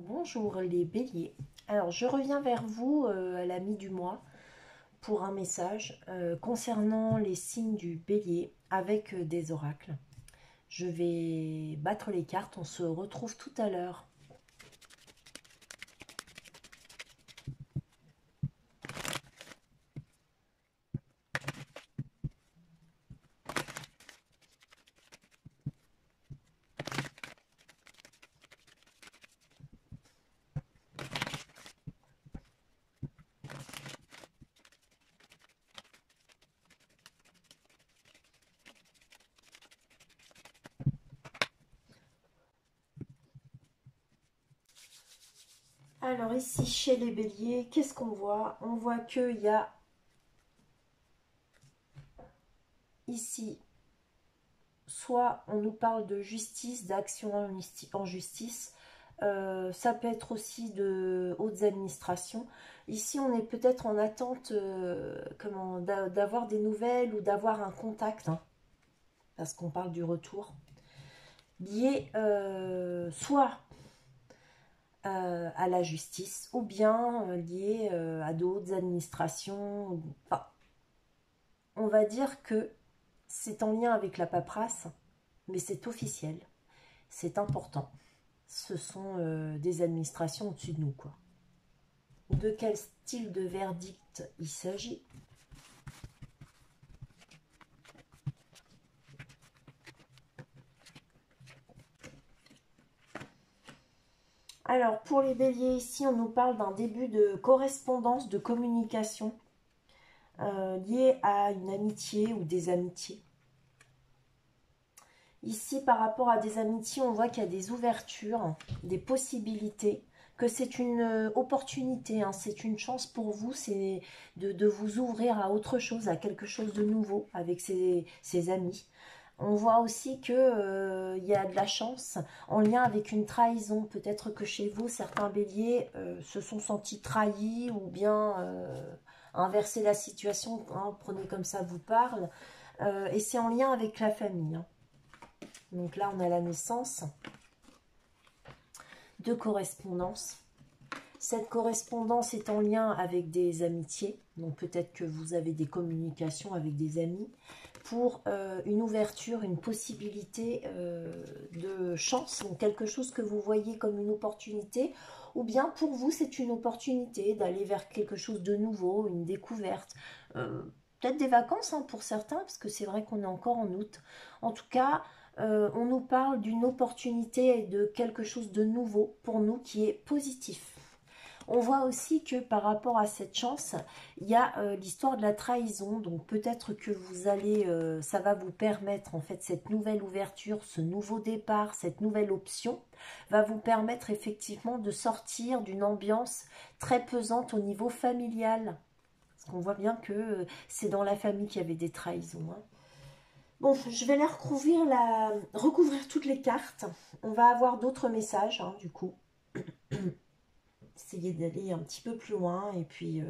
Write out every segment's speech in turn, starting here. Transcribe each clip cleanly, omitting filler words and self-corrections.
Bonjour les béliers. Alors je reviens vers vous à la mi du mois pour un message concernant les signes du bélier avec des oracles. Je vais battre les cartes, on se retrouve tout à l'heure. Alors ici chez les béliers, qu'est-ce qu'on voit? On voit qu'il y a ici, soit on nous parle de justice, d'action en justice, ça peut être aussi de hautes administrations. Ici, on est peut-être en attente d'avoir des nouvelles ou d'avoir un contact, hein, parce qu'on parle du retour, lié soit à la justice ou bien lié à d'autres administrations. Enfin, on va dire que c'est en lien avec la paperasse, mais c'est officiel, c'est important. Ce sont des administrations au-dessus de nous, quoi. De quel style de verdict il s'agit? Alors, pour les béliers, ici, on nous parle d'un début de correspondance, de communication liée à une amitié ou des amitiés. Ici, par rapport à des amitiés, on voit qu'il y a des ouvertures, des possibilités, que c'est une opportunité, hein, c'est une chance pour vous, c'est de vous ouvrir à autre chose, à quelque chose de nouveau avec ses amis. On voit aussi que y a de la chance en lien avec une trahison. Peut-être que chez vous, certains béliers se sont sentis trahis ou bien inverser la situation, hein, prenez comme ça vous parle. Et c'est en lien avec la famille, hein. Donc là, on a la naissance de correspondance. Cette correspondance est en lien avec des amitiés. Donc peut-être que vous avez des communications avec des amis pour une ouverture, une possibilité de chance. Donc quelque chose que vous voyez comme une opportunité. Ou bien pour vous, c'est une opportunité d'aller vers quelque chose de nouveau, une découverte. Peut-être des vacances, hein, pour certains, parce que c'est vrai qu'on est encore en août. En tout cas, on nous parle d'une opportunité et de quelque chose de nouveau pour nous qui est positif. On voit aussi que par rapport à cette chance, il y a l'histoire de la trahison. Donc peut-être que vous allez, ça va vous permettre, en fait, cette nouvelle ouverture, ce nouveau départ, cette nouvelle option, va vous permettre effectivement de sortir d'une ambiance très pesante au niveau familial. Parce qu'on voit bien que c'est dans la famille qu'il y avait des trahisons, hein. Bon, je vais les recouvrir toutes les cartes. On va avoir d'autres messages, hein, du coup. Essayer d'aller un petit peu plus loin et puis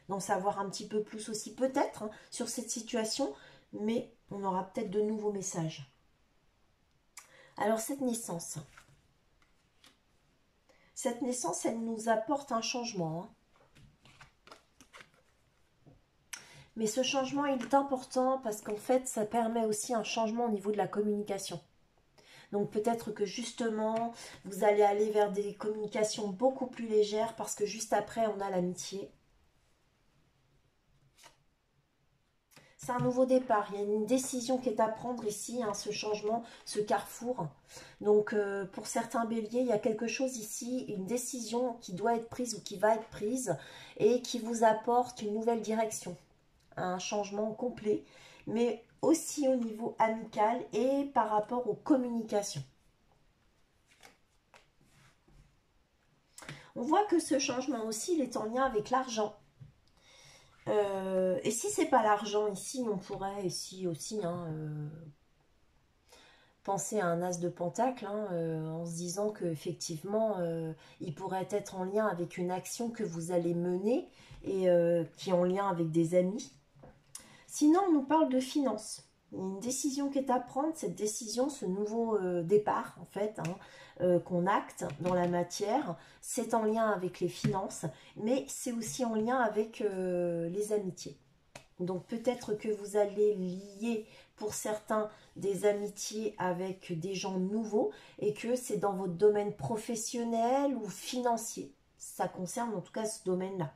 d'en savoir un petit peu plus aussi, peut-être, hein, sur cette situation. Mais on aura peut-être de nouveaux messages. Alors, cette naissance, elle nous apporte un changement, hein. Mais ce changement, il est important parce qu'en fait, ça permet aussi un changement au niveau de la communication. Donc peut-être que justement, vous allez aller vers des communications beaucoup plus légères parce que juste après, on a l'amitié. C'est un nouveau départ, il y a une décision qui est à prendre ici, hein, ce changement, ce carrefour. Donc pour certains béliers, il y a quelque chose ici, une décision qui doit être prise ou qui va être prise et qui vous apporte une nouvelle direction. Un changement complet, mais aussi au niveau amical et par rapport aux communications. On voit que ce changement aussi, il est en lien avec l'argent. Et si c'est pas l'argent ici, on pourrait ici aussi, hein, penser à un as de pentacle, hein, en se disant qu'effectivement, il pourrait être en lien avec une action que vous allez mener et qui est en lien avec des amis. Sinon, on nous parle de finances. Il y a une décision qui est à prendre, cette décision, ce nouveau départ, en fait, hein, qu'on acte dans la matière. C'est en lien avec les finances, mais c'est aussi en lien avec les amitiés. Donc peut-être que vous allez lier pour certains des amitiés avec des gens nouveaux et que c'est dans votre domaine professionnel ou financier. Ça concerne en tout cas ce domaine-là.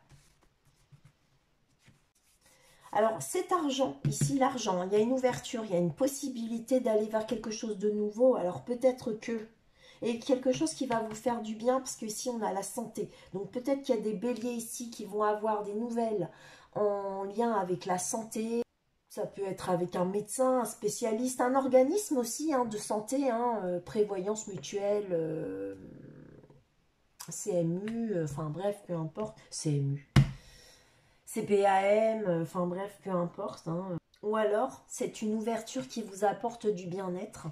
Alors cet argent, ici l'argent, il y a une ouverture, il y a une possibilité d'aller vers quelque chose de nouveau. Alors peut-être que, et quelque chose qui va vous faire du bien, parce que ici on a la santé. Donc peut-être qu'il y a des béliers ici qui vont avoir des nouvelles en lien avec la santé. Ça peut être avec un médecin, un spécialiste, un organisme aussi hein, de santé, hein, prévoyance mutuelle, CMU, enfin bref, peu importe, CMU. CPAM, enfin bref, peu importe. Hein. Ou alors, c'est une ouverture qui vous apporte du bien-être,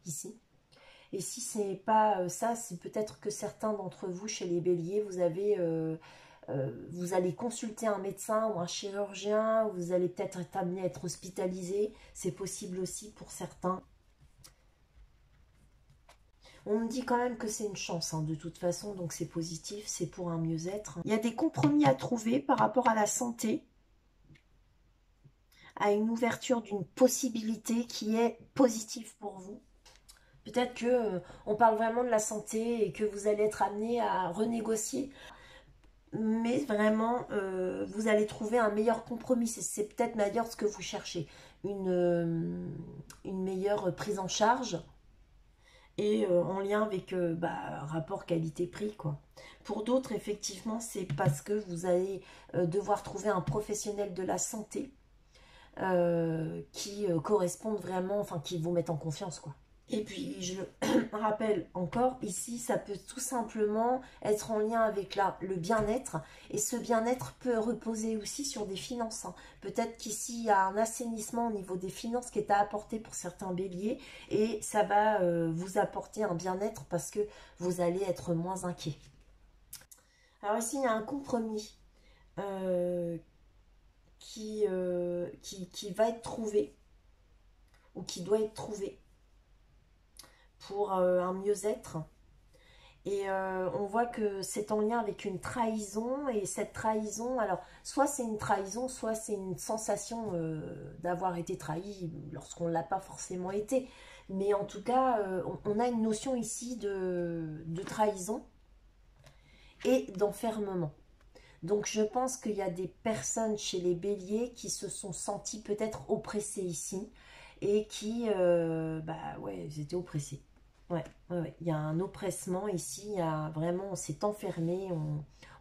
ici. Et si c'est pas ça, c'est peut-être que certains d'entre vous, chez les béliers, vous allez consulter un médecin ou un chirurgien, vous allez peut-être être amené à être hospitalisé. C'est possible aussi pour certains. On me dit quand même que c'est une chance, hein, de toute façon, donc c'est positif, c'est pour un mieux-être. Il y a des compromis à trouver par rapport à la santé, à une ouverture d'une possibilité qui est positive pour vous. Peut-être que on parle vraiment de la santé et que vous allez être amené à renégocier, mais vraiment, vous allez trouver un meilleur compromis. C'est peut-être d'ailleurs ce que vous cherchez, une meilleure prise en charge, et en lien avec rapport qualité-prix, quoi. Pour d'autres, effectivement, c'est parce que vous allez devoir trouver un professionnel de la santé qui corresponde vraiment, enfin qui vous mette en confiance, quoi. Et puis, je rappelle encore, ici, ça peut tout simplement être en lien avec le bien-être. Et ce bien-être peut reposer aussi sur des finances. Hein. Peut-être qu'ici, il y a un assainissement au niveau des finances qui est à apporter pour certains béliers. Et ça va vous apporter un bien-être parce que vous allez être moins inquiet. Alors ici, il y a un compromis qui va être trouvé ou qui doit être trouvé pour un mieux-être. Et on voit que c'est en lien avec une trahison. Et cette trahison, alors, soit c'est une trahison, soit c'est une sensation d'avoir été trahi lorsqu'on ne l'a pas forcément été. Mais en tout cas, on a une notion ici de trahison et d'enfermement. Donc je pense qu'il y a des personnes chez les béliers qui se sont senties peut-être oppressées ici. Et qui, ouais, ils étaient oppressés. Ouais, il y a un oppressement ici, il y a vraiment, on s'est enfermé,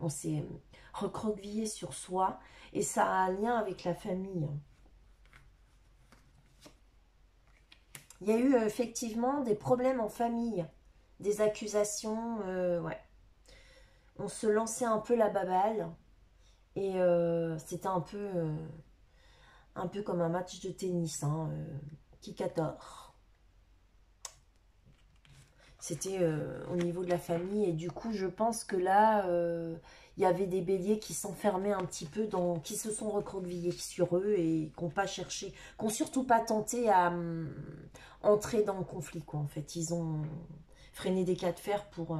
on s'est recroquevillé sur soi, et ça a un lien avec la famille. Il y a eu effectivement des problèmes en famille, des accusations, ouais. On se lançait un peu la baballe, et c'était un peu comme un match de tennis, hein, qui 14. C'était au niveau de la famille. Et du coup, je pense que là, il y avait des béliers qui s'enfermaient un petit peu, qui se sont recroquevillés sur eux et qui n'ont pas cherché, qui n'ont surtout pas tenté à entrer dans le conflit, quoi. En fait, ils ont freiné des cas de fer pour...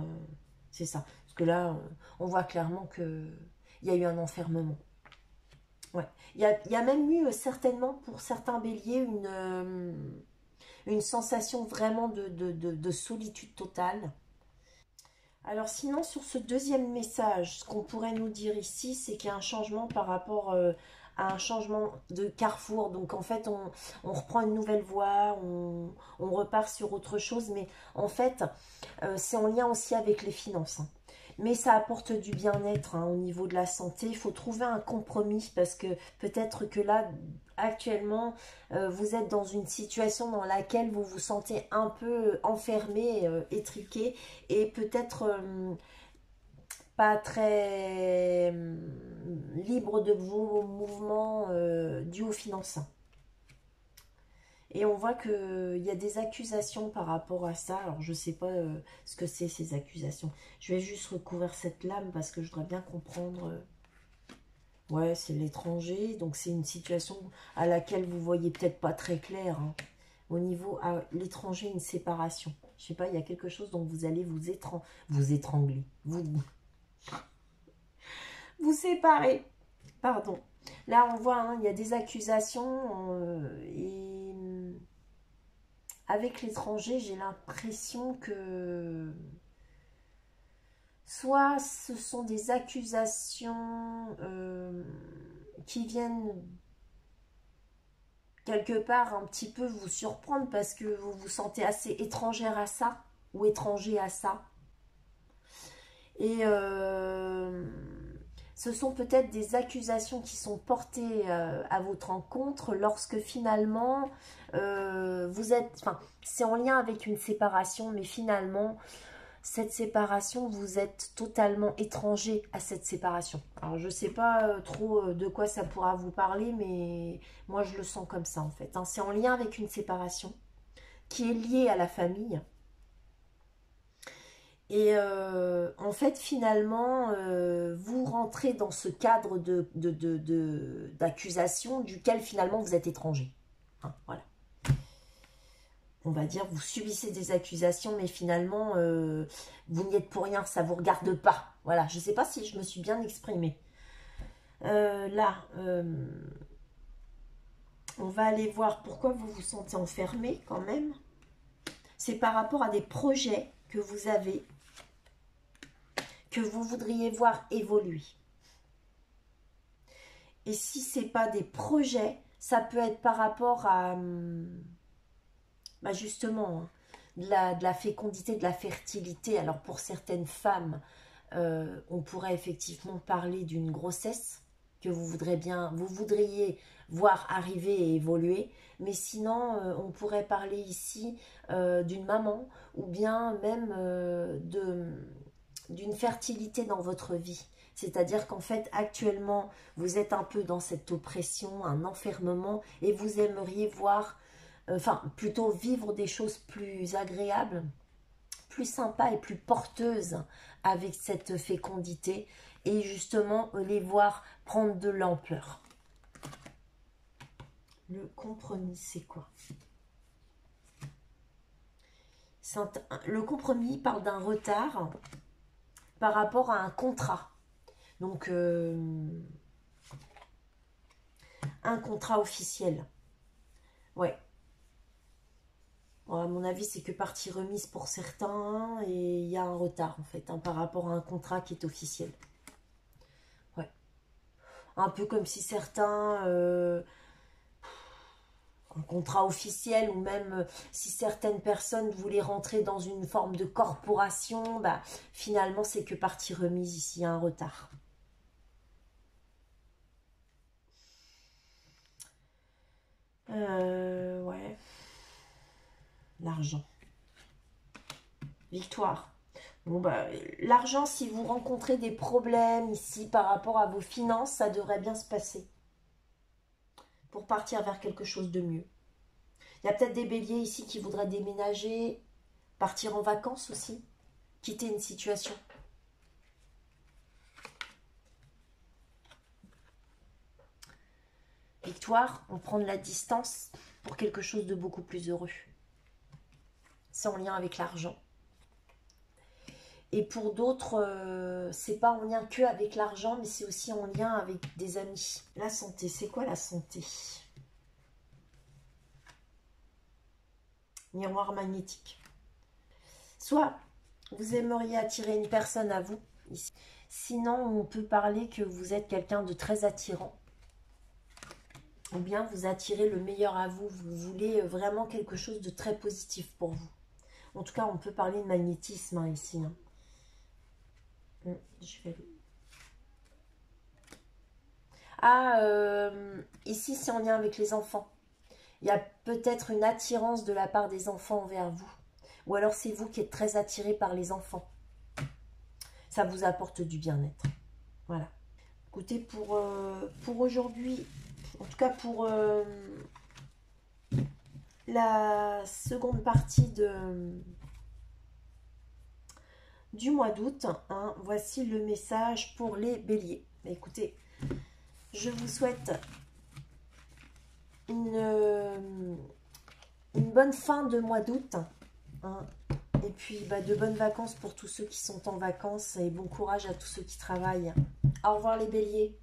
c'est ça. Parce que là, on voit clairement qu'il y a eu un enfermement. Ouais. Il y a même eu certainement pour certains béliers une sensation vraiment de solitude totale. Alors sinon, sur ce deuxième message, ce qu'on pourrait nous dire ici, c'est qu'il y a un changement par rapport à un changement de carrefour. Donc en fait, on reprend une nouvelle voie, on repart sur autre chose. Mais en fait, c'est en lien aussi avec les finances. Hein. Mais ça apporte du bien-être au niveau de la santé. Il faut trouver un compromis parce que peut-être que là, actuellement, vous êtes dans une situation dans laquelle vous vous sentez un peu enfermé, étriqué et peut-être pas très libre de vos mouvements dus aux finances. Et on voit qu'il y a des accusations par rapport à ça. Alors, je ne sais pas ce que c'est, ces accusations. Je vais juste recouvrir cette lame parce que je voudrais bien comprendre. Ouais, c'est l'étranger. Donc, c'est une situation à laquelle vous voyez peut-être pas très clair. Hein. au niveau à l'étranger, une séparation. Je sais pas, il y a quelque chose dont vous allez vous étrangler, vous séparer. Pardon. Là, on voit, hein, il y a des accusations et avec l'étranger, j'ai l'impression que soit ce sont des accusations qui viennent quelque part un petit peu vous surprendre parce que vous vous sentez assez étrangère à ça ou étranger à ça. Et ce sont peut-être des accusations qui sont portées à votre encontre lorsque finalement vous êtes... Enfin, c'est en lien avec une séparation, mais finalement, cette séparation, vous êtes totalement étranger à cette séparation. Alors, je ne sais pas trop de quoi ça pourra vous parler, mais moi, je le sens comme ça, en fait. Hein. C'est en lien avec une séparation qui est liée à la famille. Et en fait, finalement, vous rentrez dans ce cadre d'accusation duquel, finalement, vous êtes étranger. Hein, voilà. On va dire, vous subissez des accusations, mais finalement, vous n'y êtes pour rien, ça ne vous regarde pas. Voilà, je ne sais pas si je me suis bien exprimée. Là, on va aller voir pourquoi vous vous sentez enfermé quand même. C'est par rapport à des projets que vous avez, que vous voudriez voir évoluer. Et si ce n'est pas des projets, ça peut être par rapport à... Bah justement, de la fécondité, de la fertilité. Alors pour certaines femmes, on pourrait effectivement parler d'une grossesse que vous voudriez voir arriver et évoluer. Mais sinon, on pourrait parler ici d'une maman ou bien même d'une fertilité dans votre vie. C'est-à-dire qu'en fait, actuellement, vous êtes un peu dans cette oppression, un enfermement, et vous aimeriez voir... Enfin, plutôt vivre des choses plus agréables, plus sympas et plus porteuses avec cette fécondité et justement les voir prendre de l'ampleur. Le compromis, c'est quoi? Le compromis parle d'un retard par rapport à un contrat. Donc, un contrat officiel. Ouais. À mon avis, c'est que partie remise pour certains et il y a un retard en fait hein, par rapport à un contrat qui est officiel. Ouais. Un peu comme si certains, un contrat officiel ou même si certaines personnes voulaient rentrer dans une forme de corporation, bah, finalement c'est que partie remise ici, il y a un retard. Ouais. L'argent. Victoire. Bon, bah, l'argent, si vous rencontrez des problèmes ici par rapport à vos finances, ça devrait bien se passer. Pour partir vers quelque chose de mieux. Il y a peut-être des béliers ici qui voudraient déménager, partir en vacances aussi, quitter une situation. Victoire, on prend de la distance pour quelque chose de beaucoup plus heureux. C'est en lien avec l'argent. Et pour d'autres, c'est pas en lien que avec l'argent, mais c'est aussi en lien avec des amis. La santé, c'est quoi la santé? Miroir magnétique. Soit vous aimeriez attirer une personne à vous. Ici. Sinon, on peut parler que vous êtes quelqu'un de très attirant. Ou bien vous attirez le meilleur à vous. Vous voulez vraiment quelque chose de très positif pour vous. En tout cas, on peut parler de magnétisme hein, ici. Hein. Je vais... Ah, ici c'est en lien avec les enfants. Il y a peut-être une attirance de la part des enfants envers vous. Ou alors c'est vous qui êtes très attiré par les enfants. Ça vous apporte du bien-être. Voilà. Écoutez, pour aujourd'hui, en tout cas pour la seconde partie du mois d'août, hein, voici le message pour les béliers. Écoutez, je vous souhaite une une bonne fin de mois d'août. Hein. Et puis, de bonnes vacances pour tous ceux qui sont en vacances. Et bon courage à tous ceux qui travaillent. Au revoir les béliers.